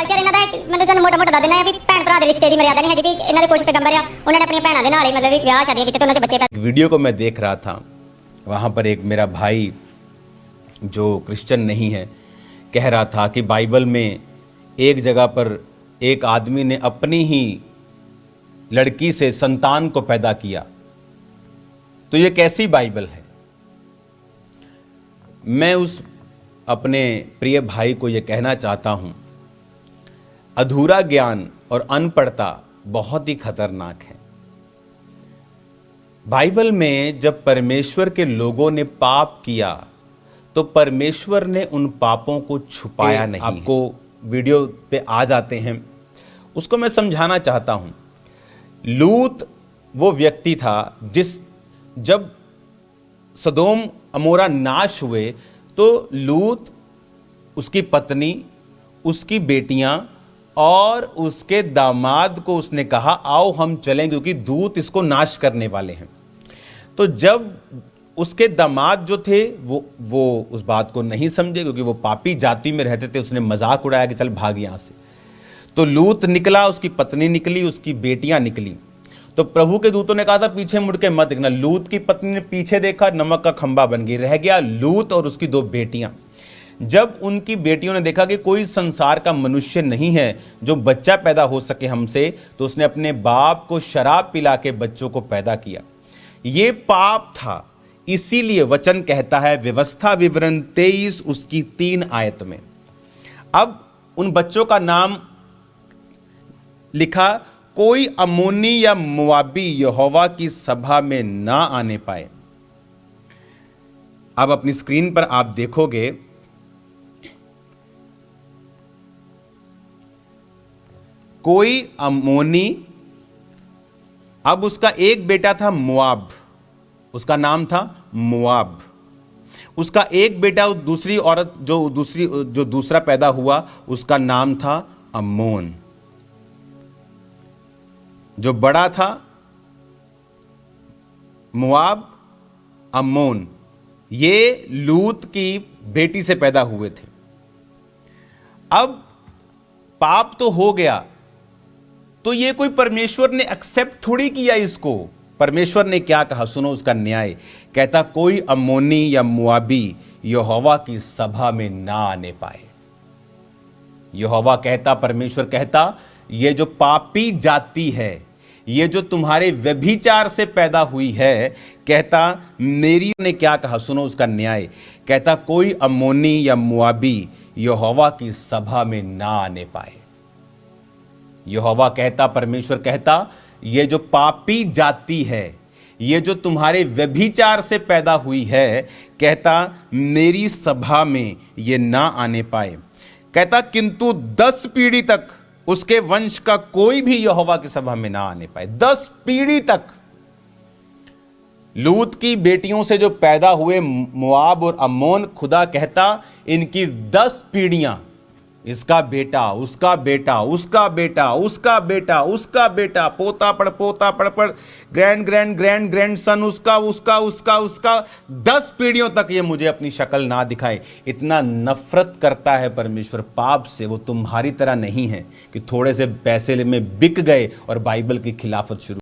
Culture ਇਹਨਾਂ ਦਾ ਮਤਲਬ ਤੁਹਾਨੂੰ ਮੋਟਾ ਮੋਟਾ ਦੱਸ ਦਿੰਦਾ ਹੈ ਵੀ ਭੈਣ ਭਰਾ ਦੇ ਰਿਸ਼ਤੇ ਦੀ ਮਰਿਆਦਾ ਨਹੀਂ ਹੈਗੀ ਵੀ ਇਹਨਾਂ ਦੇ ਕੁਝ ਪੈਗੰਬਰ ਆ ਉਹਨਾਂ ਨੇ ਆਪਣੀਆਂ ਭੈਣਾਂ ਦੇ ਨਾਲ ਹੀ ਮਤਲਬ ਵੀ ਵਿਆਹ ਸ਼ਾਦੀਆਂ ਕੀਤੇ ਤੇ ਉਹਨਾਂ 'ਚ ਬੱਚੇ वीडियो को मैं देख रहा था, वहाँ पर एक मेरा भाई जो क्रिश्चियन नहीं है कह रहा था कि बाइबल में एक जगह पर एक आदमी ने अपनी ही लड़की से संतान को पैदा किया, तो ये कैसी बाइबल है। मैं उस अपने प्रिय भाई को ये कहना चाहता हूँ, अधूरा ज्ञान और अनपढ़ता बहुत ही खतरनाक है। बाइबल में जब परमेश्वर के लोगों ने पाप किया तो परमेश्वर ने उन पापों को छुपाया नहीं। आपको वीडियो पे आ जाते हैं, उसको मैं समझाना चाहता हूँ। लूत वो व्यक्ति था जब सदोम अमोरा नाश हुए तो लूत, उसकी पत्नी, उसकी बेटियां और उसके दामाद को उसने कहा आओ हम चलें क्योंकि दूत इसको नाश करने वाले हैं। तो जब उसके दामाद जो थे वो उस बात को नहीं समझे क्योंकि वो पापी जाति में रहते थे, उसने मजाक उड़ाया कि चल भाग यहाँ से। तो लूत निकला, उसकी पत्नी निकली, उसकी बेटियां निकली। तो प्रभु के दूतों ने कहा था पीछे मुड़ के मत देखना। लूत की पत्नी ने पीछे देखा, नमक का खंबा बन गई, रह गया लूत और उसकी 2 बेटियां। जब उनकी बेटियों ने देखा कि कोई संसार का मनुष्य नहीं है जो बच्चा पैदा हो सके हमसे, तो उसने अपने बाप को शराब पिला के बच्चों को पैदा किया। ये पाप था। इसीलिए वचन कहता है व्यवस्था विवरण 23 उसकी 3 आयत में, अब उन बच्चों का नाम लिखा, कोई अम्मोनी या मोआबी यहोवा की सभा में ना आने पाए। अब अपनी स्क्रीन पर आप देखोगे, कोई अम्मोनी, अब उसका एक बेटा था मोआब, उसका नाम था मोआब। उसका एक बेटा दूसरी औरत जो दूसरा पैदा हुआ उसका नाम था अम्मोन। जो बड़ा था मोआब, अम्मोन, ये लूत की बेटी से पैदा हुए थे। अब पाप तो हो गया, तो ये कोई परमेश्वर ने एक्सेप्ट थोड़ी किया इसको। परमेश्वर ने क्या कहा, सुनो उसका न्याय। कहता कोई अम्मोनी या मोआबी यहोवा की सभा में ना आने पाए। यहोवा कहता, परमेश्वर कहता, ये जो पापी जाति है, ये जो तुम्हारे व्यभिचार से पैदा हुई है, कहता मेरी ने क्या कहा, सुनो उसका न्याय। कहता कोई अम्मोनी या मोआबी यहोवा की सभा में ना आने पाए। यहोवा कहता, परमेश्वर कहता, ये जो पापी जाति है, ये जो तुम्हारे व्यभिचार से पैदा हुई है, कहता मेरी सभा में ये ना आने पाए। कहता किंतु 10 पीढ़ी तक उसके वंश का कोई भी यहोवा की सभा में ना आने पाए। 10 पीढ़ी तक। लूत की बेटियों से जो पैदा हुए मोआब और अम्मोन, खुदा कहता इनकी 10 पीढ़ियां, इसका बेटा, उसका बेटा, उसका बेटा, उसका बेटा, उसका बेटा, पोता पड़ grand grand grand grand son, उसका उसका उसका उसका 10 पीढ़ियों तक ये मुझे अपनी शक्ल ना दिखाए। इतना नफरत करता है परमेश्वर पाप से। वो तुम्हारी तरह नहीं है कि थोड़े से पैसे में बिक गए और बाइबल की खिलाफत शुरू